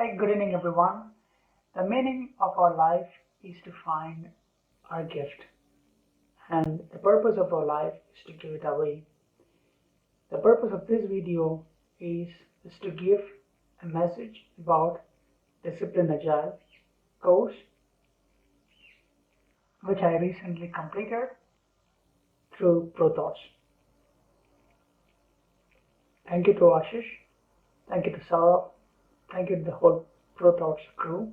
Hi, good evening, everyone. The meaning of our life is to find our gift, and the purpose of our life is to give it away. The purpose of this video is to give a message about Disciplined Agile course, which I recently completed through ProThoughts. Thank you to Ashish, thank you to Sarah, thank you to the whole ProThoughts crew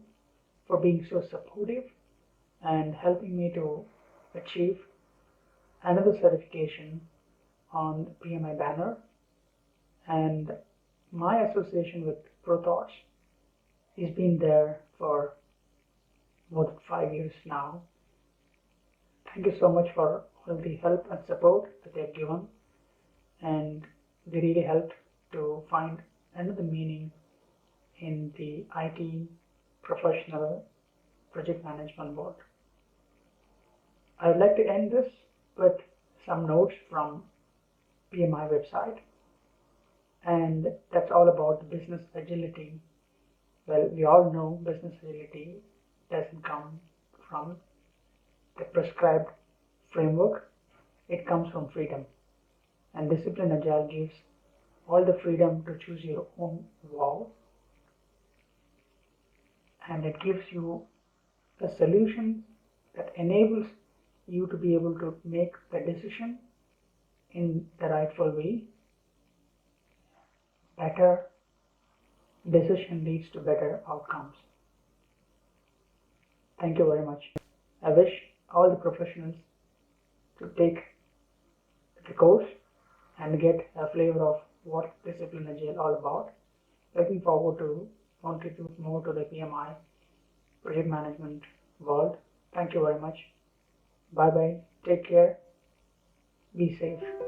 for being so supportive and helping me to achieve another certification on the PMI banner. And my association with ProThoughts has been there for more than 5 years now. Thank you so much for all the help and support that they have given, and they really helped to find another meaning in the IT professional project management world. I would like to end this with some notes from PMI website, and that's all about business agility. Well, we all know business agility doesn't come from the prescribed framework, it comes from freedom. And Disciplined Agile gives all the freedom to choose your own wow, and it gives you a solution that enables you to be able to make the decision in the rightful way. Better decision leads to better outcomes. Thank you very much. I wish all the professionals to take the course and get a flavor of what Disciplined Agile is all about. Looking forward to contribute more to the PMI project management world. Thank you very much. Bye bye. Take care. Be safe.